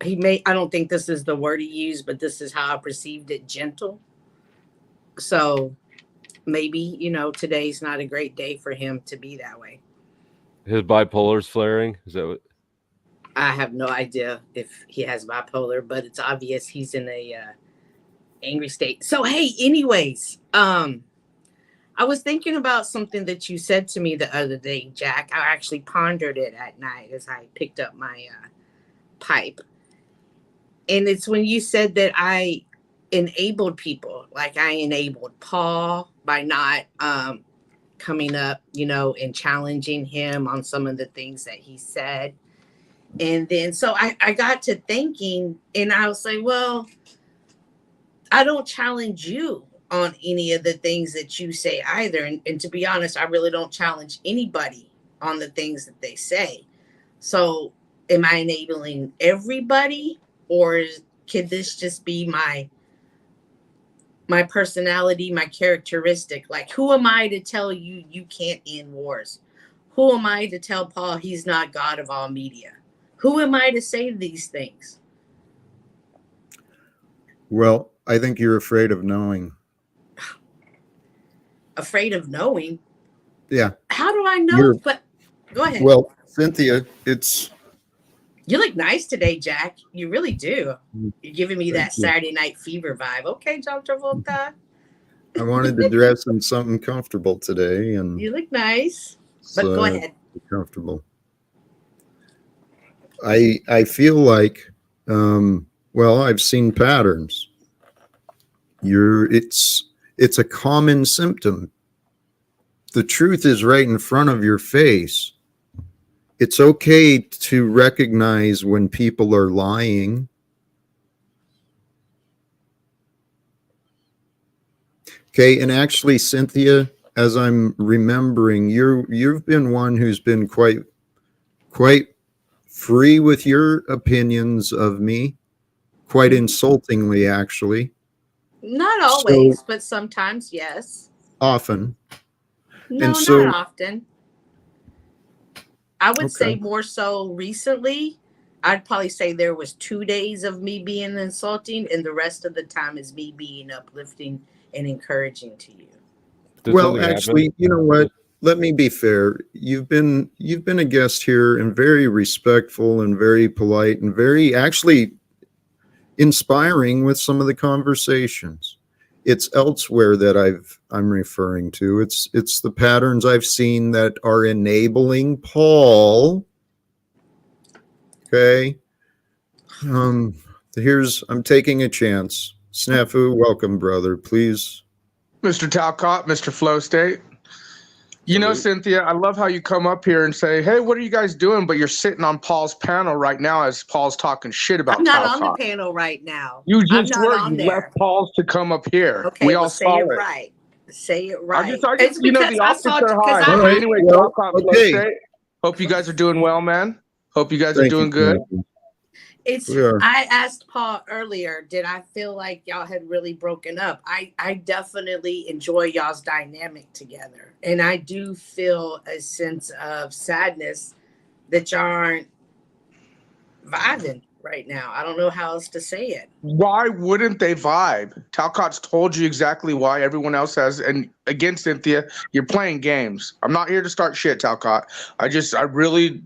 I don't think this is the word he used, but this is how I perceived it, gentle. So maybe, today's not a great day for him to be that way. His bipolar's flaring. Is that what? I have no idea if he has bipolar, but it's obvious he's in a angry state. So, hey, anyways, I was thinking about something that you said to me the other day, Jack. I actually pondered it at night as I picked up my pipe. And it's when you said that I enabled people, like I enabled Paul by not coming up, and challenging him on some of the things that he said. And then so I got to thinking, and I was like, well, I don't challenge you on any of the things that you say either. And to be honest, I really don't challenge anybody on the things that they say. So am I enabling everybody, or could this just be my personality, my characteristic? Like, who am I to tell you you can't end wars? Who am I to tell Paul he's not God of all media? Who am I to say these things? Well, I think you're afraid of knowing. Afraid of knowing? Yeah. How do I know? But go ahead. Well, Cynthia, you look nice today, Jack. You really do. You're giving me that Saturday Night Fever vibe. Okay, John Travolta. I wanted to dress in something comfortable today, and you look nice. But go ahead. Comfortable. I feel like, I've seen patterns. It's a common symptom. The truth is right in front of your face. It's okay to recognize when people are lying. Okay, and actually, Cynthia, as I'm remembering, you've been one who's been quite free with your opinions of me, quite insultingly, actually. Not always, but sometimes, yes. Often. No, not often. I would say more so recently. I'd probably say there was 2 days of me being insulting, and the rest of the time is me being uplifting and encouraging to you. Well, actually, you know what? Let me be fair. You've been a guest here and very respectful and very polite and very actually inspiring with some of the conversations. It's elsewhere that I'm referring to. It's the patterns I've seen that are enabling Paul. Okay. I'm taking a chance. Snafu, welcome, brother. Please. Mr. Talcott, Mr. Flow State. You know, Cynthia, I love how you come up here and say, hey, what are you guys doing? But you're sitting on Paul's panel right now as Paul's talking shit about I'm not Talcott. on the panel right now. You just were. You left Paul's to come up here. Okay, we all saw it. Right. Say it right. The optics are high. Anyway, Talcott, Flow State. Hope you guys are doing well, man. Hope you guys are doing good. I asked Paul earlier, did I feel like y'all had really broken up? I definitely enjoy y'all's dynamic together. And I do feel a sense of sadness that y'all aren't vibing right now. I don't know how else to say it. Why wouldn't they vibe? Talcott's told you exactly why. Everyone else has. And again, Cynthia, you're playing games. I'm not here to start shit, Talcott. I really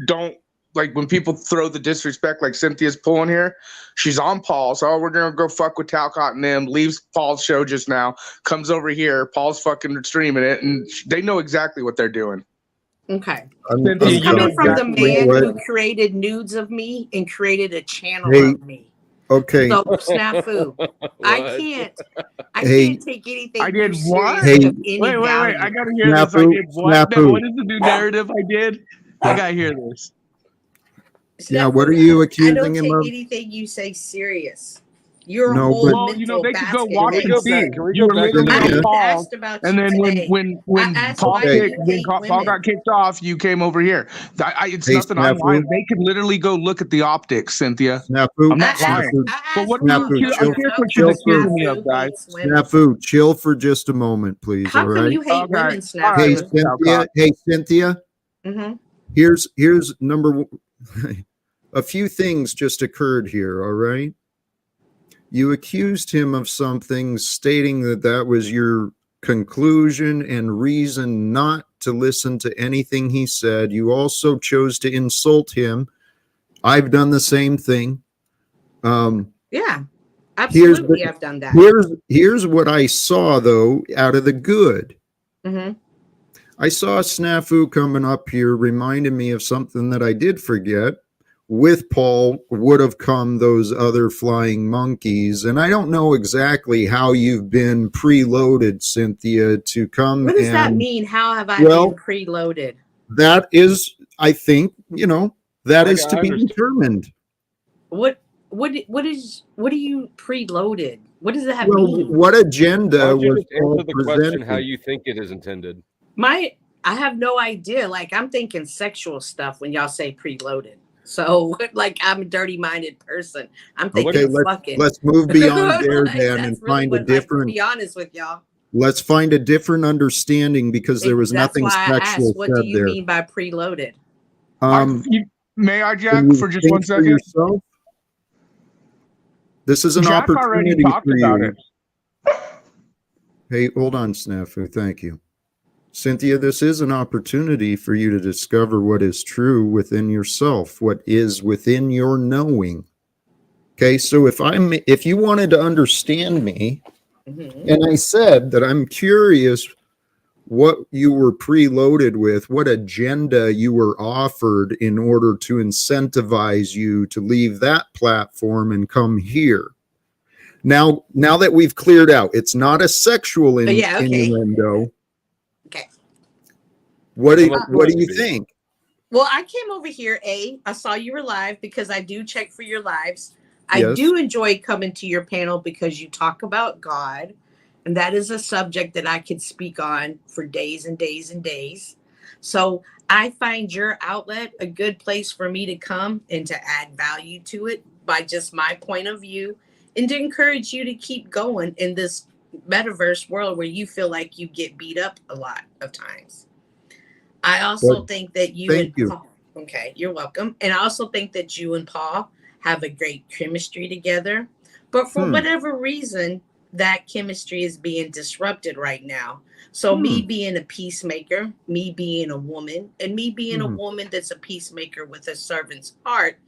don't like when people throw the disrespect like Cynthia's pulling here. She's on Paul, so we're gonna go fuck with Talcott and them. Leaves Paul's show just now, comes over here. Paul's fucking streaming it, and they know exactly what they're doing. Okay. It's coming from the man who created nudes of me and created a channel of me. Okay. So snafu. I can't take anything. I did what? Hey, wait. I gotta hear this. I did what? Then what is the new narrative I did? I gotta hear this. Yeah, what are you accusing him of? I don't take anything you say serious. You're they could go watch and see. You were literally Paul, and then when Paul got kicked off, you came over here. It's nothing. I'm lying. They could literally go look at the optics, Cynthia. Snafu, I'm not lying. But what are you accusing me of, guys? Snafu, chill for just a moment, please. How come you hate women, Snafu? Hey, Cynthia. Mm-hmm. Here's number one. a few things just occurred here, all right? You accused him of something, stating that that was your conclusion and reason not to listen to anything he said. You also chose to insult him. I've done the same thing. Yeah, absolutely. I've done that. Here's what I saw, though, out of the good. Mm-hmm. I saw Snafu coming up here, reminding me of something that I did forget. With Paul would have come those other flying monkeys. And I don't know exactly how you've been preloaded, Cynthia, to come. What does that mean? How have I been preloaded? That is, I think, that is to be determined. What are you preloaded? What does that mean? What agenda was answer the question how you think it is intended? I have no idea. Like, I'm thinking sexual stuff when y'all say preloaded. So, like, I'm a dirty-minded person. I'm thinking fucking. Let's move beyond there then and really find a different. To be honest with y'all. Let's find a different understanding because there was nothing sexual said there. What do you mean by preloaded? May I, Jack, for just 1 second? Yourself? This is an opportunity for you. Hey, hold on, Snafu. Thank you. Cynthia, this is an opportunity for you to discover what is true within yourself, what is within your knowing. Okay, so if you wanted to understand me, and I said that I'm curious what you were preloaded with, what agenda you were offered in order to incentivize you to leave that platform and come here. Now that we've cleared out, it's not a sexual innuendo. Okay. What do you think? Well, I came over here. I saw you were live because I do check for your lives. I do enjoy coming to your panel because you talk about God. And that is a subject that I could speak on for days and days and days. So I find your outlet a good place for me to come and to add value to it by just my point of view and to encourage you to keep going in this metaverse world where you feel like you get beat up a lot of times. I also think that Paul, okay, you're welcome. And I also think that you and Paul have a great chemistry together. But for whatever reason, that chemistry is being disrupted right now. So me being a peacemaker, me being a woman, and me being a woman that's a peacemaker with a servant's heart,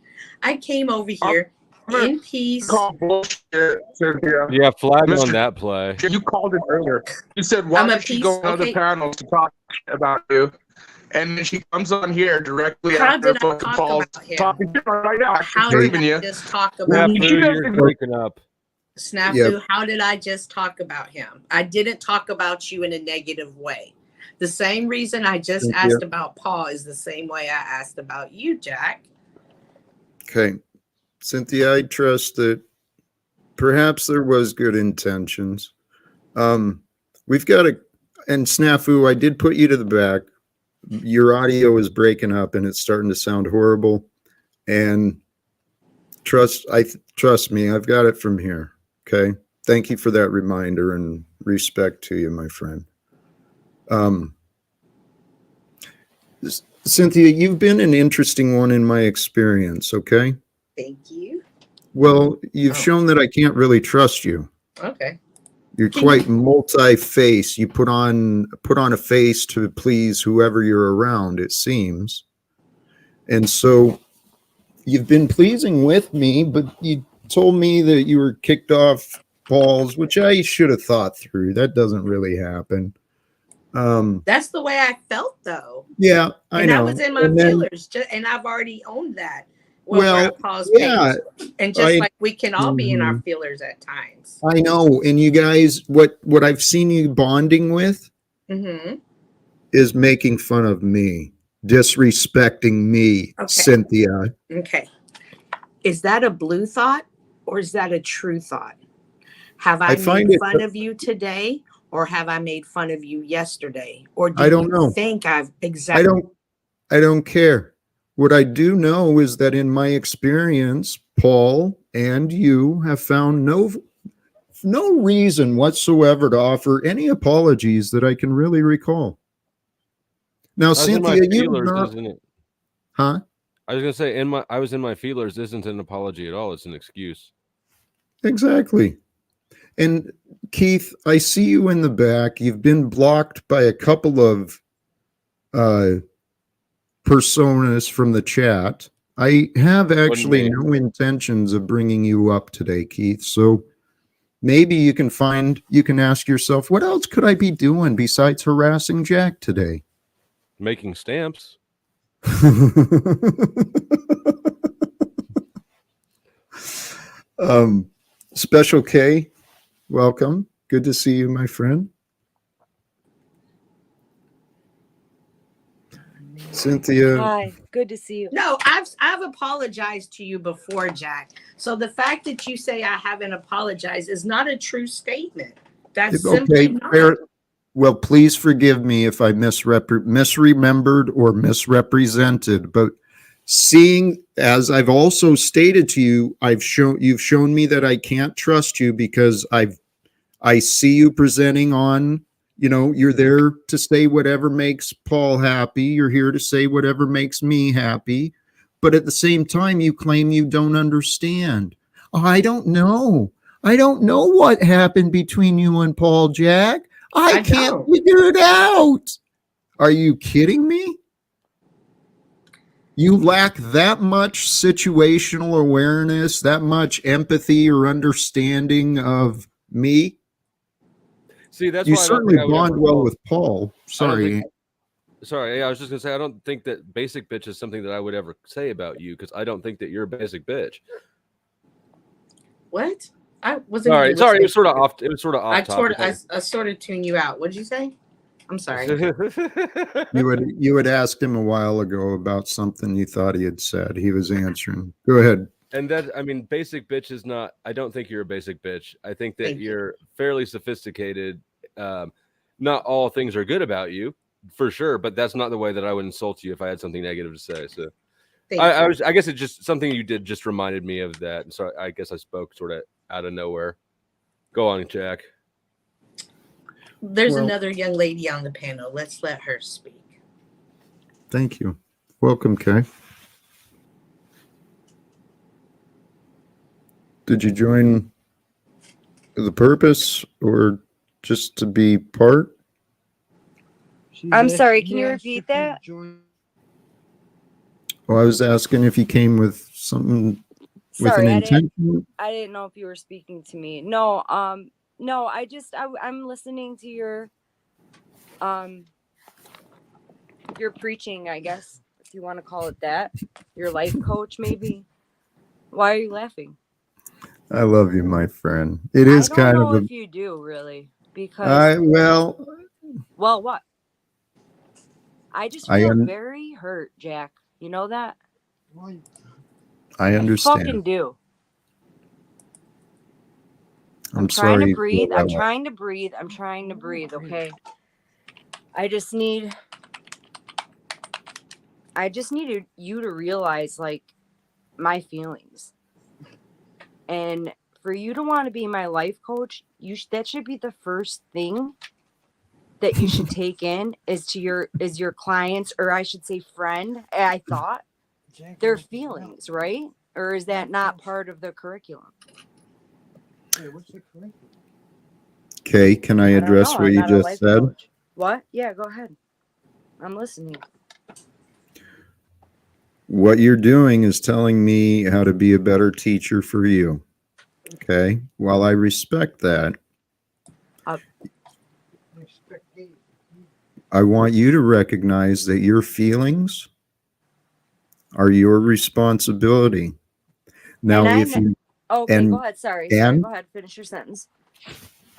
I came over here in peace. Yeah, flag on that play. You called it earlier. You said, why don't you go on other panels to talk about you? And then she comes on here directly after Paul's talking right now. How did I just talk about him? You're breaking up. Snafu, how did I just talk about him? I didn't talk about you in a negative way. The same reason I just asked about Paul is the same way I asked about you, Jack. Okay. Cynthia, I trust that perhaps there was good intentions. We've got and Snafu, I did put you to the back. Your audio is breaking up and it's starting to sound horrible. And trust me, I've got it from here. Okay. Thank you for that reminder and respect to you, my friend. Cynthia, you've been an interesting one in my experience. Okay. Thank you. Well, you've shown that I can't really trust you. Okay. You're quite multi-face. You put on a face to please whoever you're around, it seems. And so you've been pleasing with me, but you told me that you were kicked off Paul's, which I should have thought through. That doesn't really happen. That's the way I felt, though. Yeah, I know. I was in my feelers, and I've already owned that. And just like we can all be in our feelers at times. I know. And you guys, what I've seen you bonding with is making fun of me, disrespecting me, Cynthia. Okay. Is that a blue thought or is that a true thought? Have I made fun of you today or have I made fun of you yesterday? Or do you think I've exactly? I don't care. What I do know is that in my experience, Paul and you have found no reason whatsoever to offer any apologies that I can really recall. Now, Cynthia, isn't it? Huh? I was gonna say I was in my feelers isn't an apology at all. It's an excuse. Exactly. And Keith, I see you in the back. You've been blocked by a couple of personas from the chat. I have actually no intentions of bringing you up today, Keith. So maybe you can ask yourself, what else could I be doing besides harassing Jack today? Making stamps. Special K, welcome. Good to see you, my friend. Cynthia. Hi, good to see you. No, I've apologized to you before, Jack. So the fact that you say I haven't apologized is not a true statement. That's simply not. Fair. Well, please forgive me if I misremembered or misrepresented, but seeing, as I've also stated to you, you've shown me that I can't trust you because I see you presenting on, you're there to say whatever makes Paul happy. You're here to say whatever makes me happy. But at the same time, you claim you don't understand. I don't know. I don't know what happened between you and Paul, Jack. I can't figure it out. Are you kidding me? You lack that much situational awareness, that much empathy or understanding of me. See, that's you why certainly bond well with Paul. Sorry. I was just gonna say I don't think that basic bitch is something that I would ever say about you because I don't think that you're a basic bitch. What? I wasn't. Sorry. It was sort of off. It was sort of off topic. I sort of tune you out. What did you say? I'm sorry. You had asked him a while ago about something you thought he had said. He was answering. Go ahead. And basic bitch is not. I don't think you're a basic bitch. I think that you're fairly sophisticated. Not all things are good about you, for sure. But that's not the way that I would insult you if I had something negative to say. So. I guess it just something you did just reminded me of that. And so I guess I spoke sort of out of nowhere. Go on, Jack. There's another young lady on the panel. Let's let her speak. Thank you. Welcome, Kay. Did you join the purpose or just to be part? I'm sorry, can you repeat that? Well, I was asking if you came with something with an intention. I didn't know if you were speaking to me. No, I'm listening to your preaching, I guess, if you want to call it that. Your life coach, maybe. Why are you laughing? I love you, my friend. It is kind of. I don't know if you do, really, because. Well, what? I just feel very hurt, Jack. You know that? I understand. I fucking do. I'm trying sorry. To breathe. I'm trying to breathe. I'm trying to breathe. Okay. I just need you to realize, like, my feelings. And for you to want to be my life coach, that should be the first thing that you should take in is your clients, or I should say friend. I thought their feelings, right? Or is that not part of the curriculum? Okay, can I address what you just said? Coach. What? Yeah, go ahead. I'm listening. What you're doing is telling me how to be a better teacher for you. Okay, while I respect that, I want you to recognize that your feelings are your responsibility. Now, go ahead. Sorry, go ahead. Finish your sentence.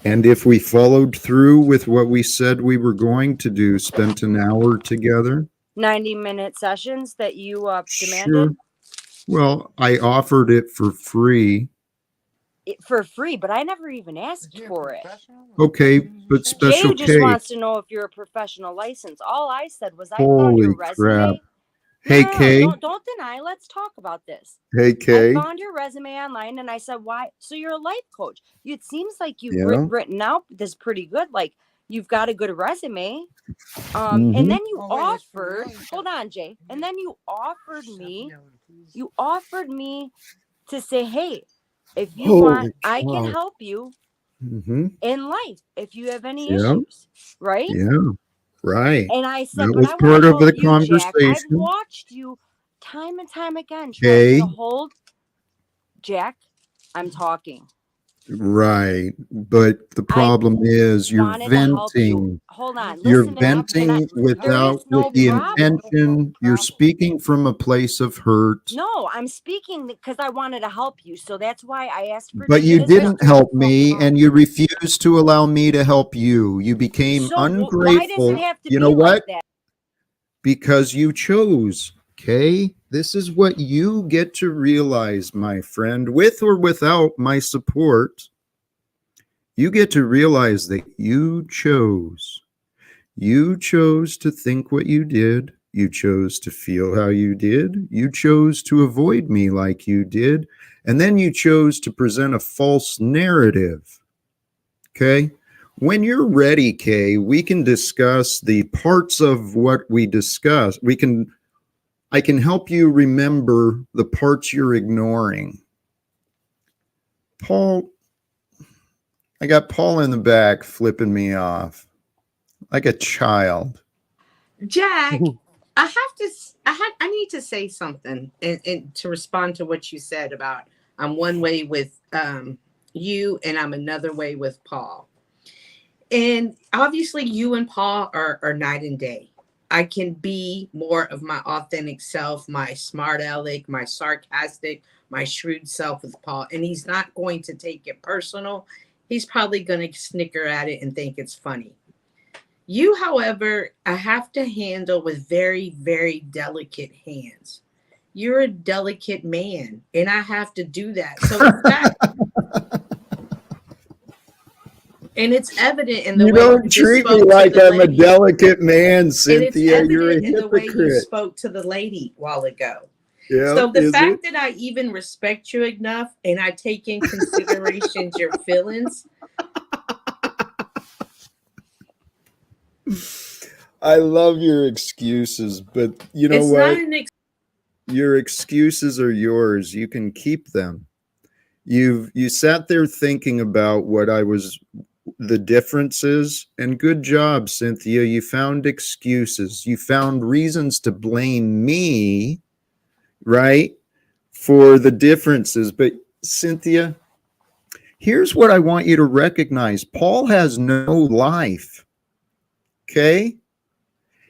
And if we followed through with what we said we were going to do, spent an hour together. 90-minute sessions that you demanded? Sure. Well, I offered it for free. But I never even asked for it. Okay, but Special Jay just wants to know if you're a professional license. All I said was I found your resume. Crap. Hey, Kay. Don't deny. Let's talk about this. Hey, Kay. I found your resume online and I said, why? So you're a life coach. It seems like you've written out this pretty good. Like, you've got a good resume. Mhm. And then you offered, hold on, Jay. And then you offered me to say, hey, if you want, I can help you in life if you have any issues, right? Yeah, right. And I said, That but was I want part to of help the you, Jack. I've conversation. watched you time and time again trying to hold. Jack, I'm talking. Right. But the problem is you're Wanted to help you. venting. Hold on. You're Listen to me. venting There is no with the problem. intention. You're speaking from a place of hurt. No, I'm speaking because I wanted to help you. So that's why I asked for But you Gina's didn't number. help me, and you refused to allow me to help you. You became So ungrateful. why does it have to You be know what? like that? Because you chose. Okay, this is what you get to realize, my friend, with or without my support. You get to realize that you chose. You chose to think what you did. You chose to feel how you did. You chose to avoid me like you did. And then you chose to present a false narrative. Okay. When you're ready, Kay, we can discuss the parts of what we discussed. I can help you remember the parts you're ignoring. Paul, I got Paul in the back flipping me off like a child. Jack, I need to say something and to respond to what you said about I'm one way with you and I'm another way with Paul. And obviously you and Paul are night and day. I can be more of my authentic self, my smart aleck, my sarcastic, my shrewd self with Paul. And he's not going to take it personal. He's probably going to snicker at it and think it's funny. You, however, I have to handle with very, very delicate hands. You're a delicate man, and I have to do that. So and it's evident in the You way don't treat me like I'm a delicate man, Cynthia. You're a in the way you hypocrite. spoke to the lady a while ago. Yeah, so the fact that I even respect you enough and I take in consideration your feelings. I love your excuses, but you know what? Your excuses are yours. You can keep them. You sat there thinking about what the differences, and good job, Cynthia. You found excuses. You found reasons to blame me, right, for the differences. But Cynthia, here's what I want you to recognize. Paul has no life. Okay?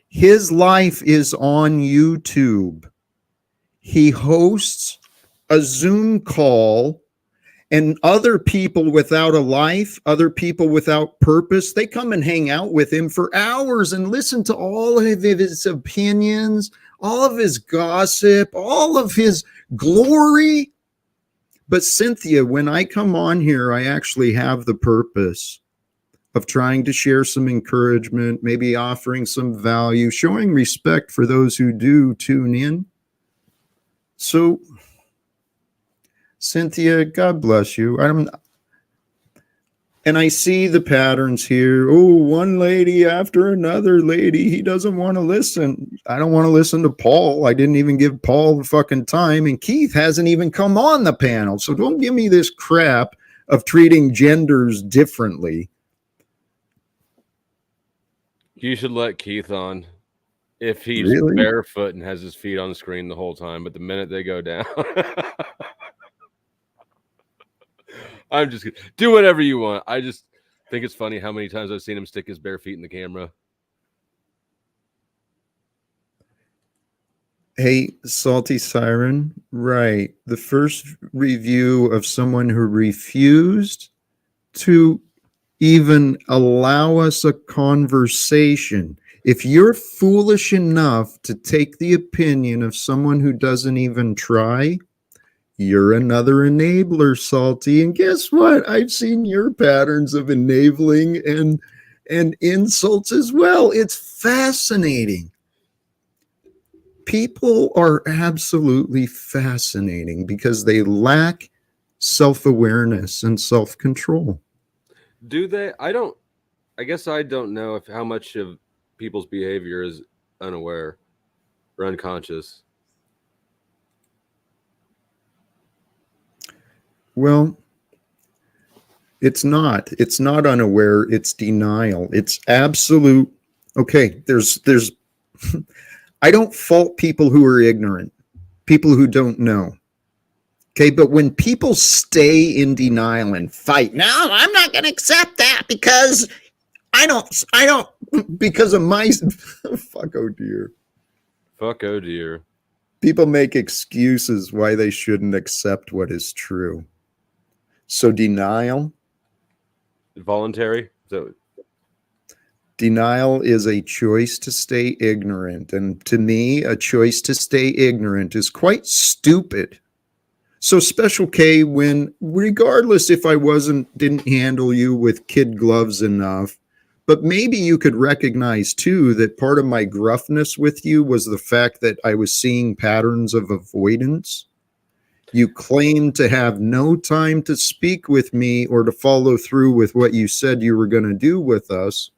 His life is on YouTube. He hosts a Zoom call, and other people without a life, other people without purpose, they come and hang out with him for hours and listen to all of his opinions, all of his gossip, all of his glory. But Cynthia, when I come on here, I actually have the purpose of trying to share some encouragement, maybe offering some value, showing respect for those who do tune in. So, Cynthia, God bless you. And I see the patterns here. Oh, one lady after another lady. He doesn't want to listen. I don't want to listen to Paul. I didn't even give Paul the fucking time. And Keith hasn't even come on the panel. So don't give me this crap of treating genders differently. You should let Keith on if he's barefoot and has his feet on the screen the whole time. But the minute they go down, I'm just kidding. Do whatever you want. I just think it's funny how many times I've seen him stick his bare feet in the camera. Hey, Salty Siren, right. The first review of someone who refused to even allow us a conversation. If you're foolish enough to take the opinion of someone who doesn't even try, you're another enabler, Salty. And guess what? I've seen your patterns of enabling and insults as well. It's fascinating. People are absolutely fascinating because they lack self-awareness and self-control. Do they? I don't I guess I don't know if how much of people's behavior is unaware or unconscious. Well, it's not. It's not unaware. It's denial. It's absolute. Okay, there's I don't fault people who are ignorant, people who don't know. Okay, but when people stay in denial and fight, no, I'm not going to accept that because I don't, because of my, fuck, oh dear. Fuck, oh dear. People make excuses why they shouldn't accept what is true. So denial. Voluntary? So Denial is a choice to stay ignorant. And to me, a choice to stay ignorant is quite stupid. So Special K, when, regardless if I didn't handle you with kid gloves enough, but maybe you could recognize too that part of my gruffness with you was the fact that I was seeing patterns of avoidance. You claimed to have no time to speak with me or to follow through with what you said you were going to do with us.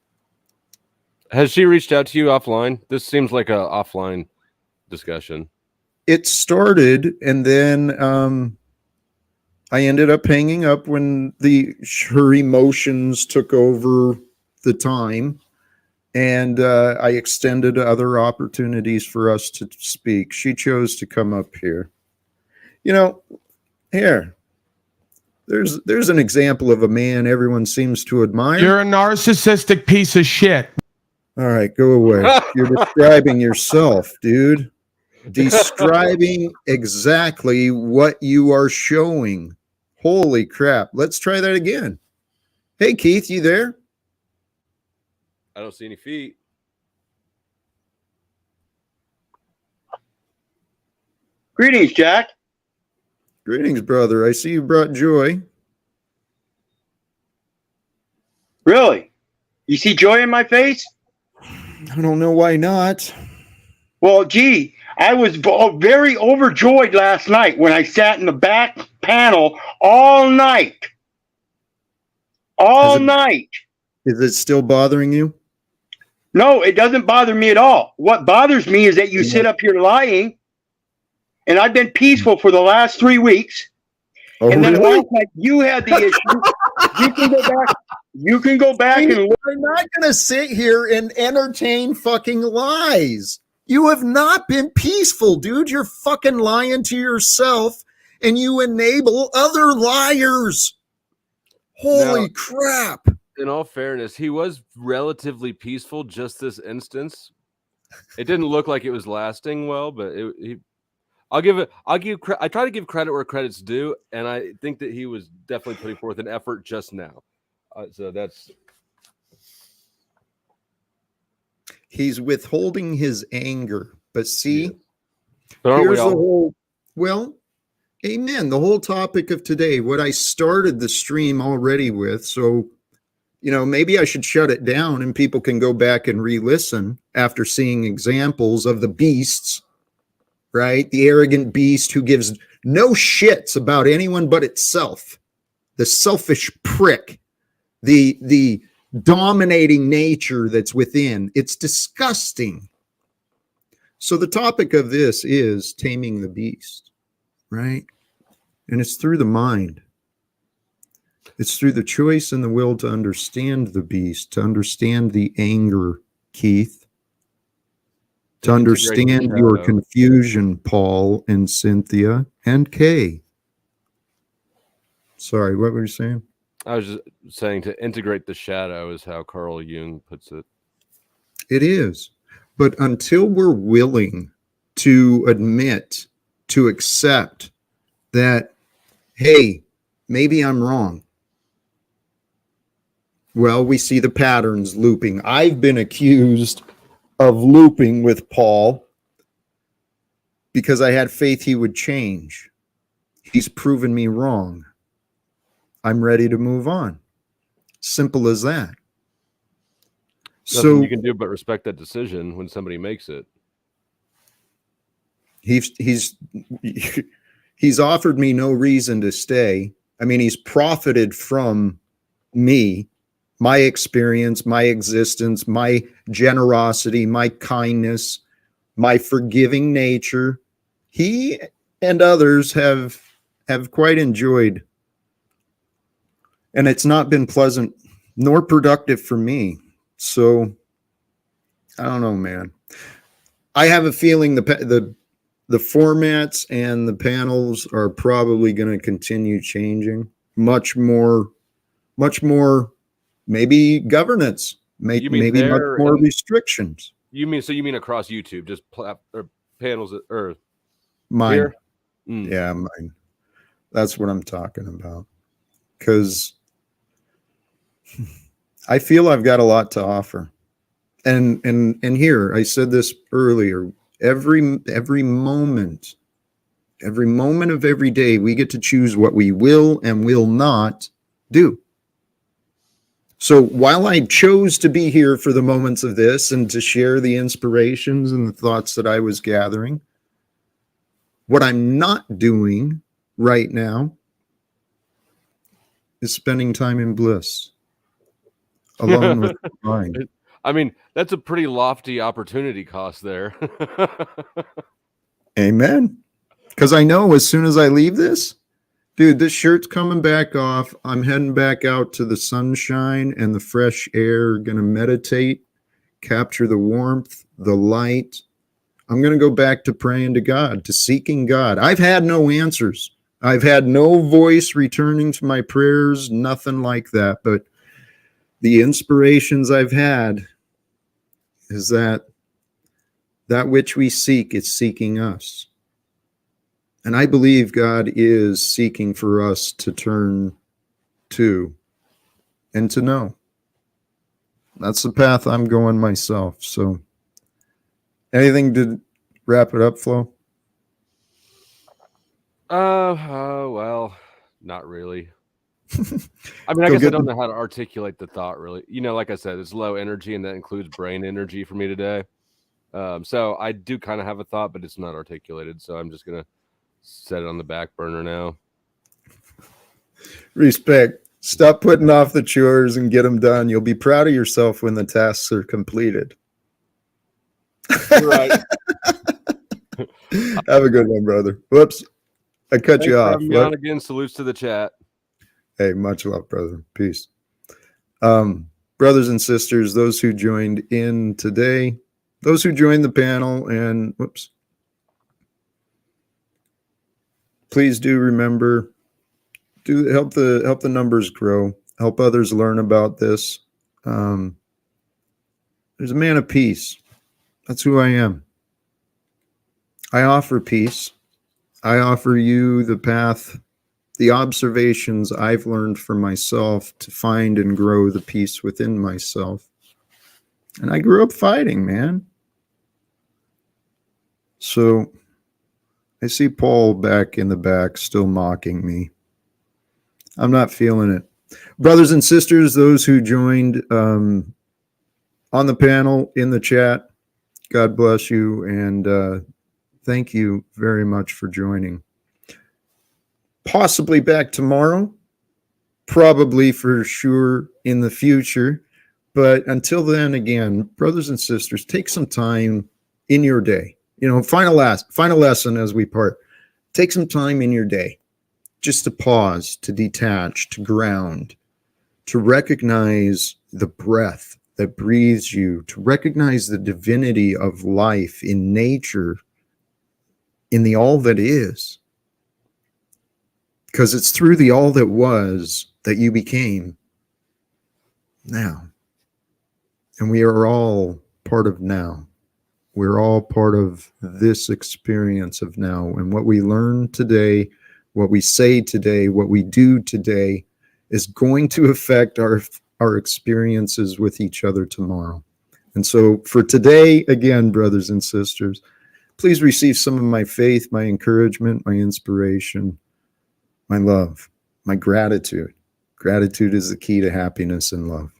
has she reached out to you offline? This seems like a offline discussion. It started, and then I ended up hanging up when her emotions took over the time, and I extended other opportunities for us to speak. She chose to come up here. You know, here, there's an example of a man everyone seems to admire. You're a narcissistic piece of shit. All right, go away. You're describing yourself, dude. Describing exactly what you are showing. Holy crap. Let's try that again. Hey, Keith, you there? I don't see any feet. Greetings, Jack. Greetings, brother. I see you brought joy. Really? You see joy in my face? I don't know why not. Well, gee, I was very overjoyed last night when I sat in the back panel all night. All night. Is it still bothering you? No, it doesn't bother me at all. What bothers me is that you sit up here lying, and I've been peaceful for the last 3 weeks. Oh, and then really? last night you had the issue. You can go back. You can go back and look. I'm not going to sit here and entertain fucking lies. You have not been peaceful, dude. You're fucking lying to yourself, and you enable other liars. Holy crap. In all fairness, he was relatively peaceful just this instance. It didn't look like it was lasting well, but I try to give credit where credit's due, and I think that he was definitely putting forth an effort just now. So that's. He's withholding his anger, but see, yeah. But here's the whole, well, amen. The whole topic of today, what I started the stream already with. So, you know, maybe I should shut it down and people can go back and re-listen after seeing examples of the beasts, right? The arrogant beast who gives no shits about anyone but itself, the selfish prick, the dominating nature that's within. It's disgusting. So the topic of this is taming the beast, right? And it's through the mind. It's through the choice and the will to understand the beast, to understand the anger, Keith, to understand your confusion, Paul and Cynthia and Kay. Sorry, what were you saying? I was just saying to integrate the shadow is how Carl Jung puts it. It is. But until we're willing to admit, to accept that, hey, maybe I'm wrong. Well, we see the patterns looping. I've been accused of looping with Paul because I had faith he would change. He's proven me wrong. I'm ready to move on. Simple as that. Nothing you can do but respect that decision when somebody makes it. He's offered me no reason to stay. I mean, he's profited from me, my experience, my existence, my generosity, my kindness, my forgiving nature, he and others have quite enjoyed. And it's not been pleasant nor productive for me. So I don't know, man. I have a feeling the formats and the panels are probably going to continue changing. Much more, maybe governance, maybe much more restrictions. You mean across YouTube, just or panels or mine? Here? Yeah, mine. That's what I'm talking about. Because I feel I've got a lot to offer. And here, I said this earlier, every moment of every day, we get to choose what we will and will not do. So while I chose to be here for the moments of this and to share the inspirations and the thoughts that I was gathering, what I'm not doing right now is spending time in bliss alone with the mind. I mean, that's a pretty lofty opportunity cost there. Amen. Because I know as soon as I leave this, dude, this shirt's coming back off. I'm heading back out to the sunshine and the fresh air, going to meditate, capture the warmth, the light. I'm going to go back to praying to God, to seeking God. I've had no answers. I've had no voice returning to my prayers, nothing like that. But the inspirations I've had is that which we seek is seeking us. And I believe God is seeking for us to turn to and to know. That's the path I'm going myself. So anything to wrap it up, Flo? Well, not really. I mean, I guess I don't know how to articulate the thought really. Like I said, it's low energy, and that includes brain energy for me today. So I do kind of have a thought, but it's not articulated. So I'm just going to set it on the back burner now. Respect. Stop putting off the chores and get them done. You'll be proud of yourself when the tasks are completed. Right. Have a good one, brother. Whoops. I cut you off. On again. Salutes to the chat. Hey, much love, brother. Peace. Brothers and sisters, those who joined in today, those who joined the panel, and whoops. Please do remember, help the numbers grow. Help others learn about this. There's a man of peace. That's who I am. I offer peace. I offer you the path, the observations I've learned for myself to find and grow the peace within myself. And I grew up fighting, man. So I see Paul back in the back still mocking me. I'm not feeling it. Brothers and sisters, those who joined on the panel, in the chat, God bless you, and thank you very much for joining. Possibly back tomorrow, probably for sure in the future. But until then, again, brothers and sisters, take some time in your day. Final lesson as we part. Take some time in your day just to pause, to detach, to ground, to recognize the breath that breathes you, to recognize the divinity of life in nature, in the all that is. Because it's through the all that was that you became now. And we are all part of now. We're all part of this experience of now. And what we learn today, what we say today, what we do today is going to affect our experiences with each other tomorrow. And so for today, again, brothers and sisters, please receive some of my faith, my encouragement, my inspiration, my love, my gratitude. Gratitude is the key to happiness and love.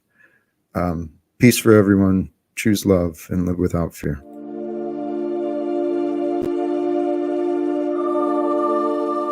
Peace for everyone. Choose love and live without fear.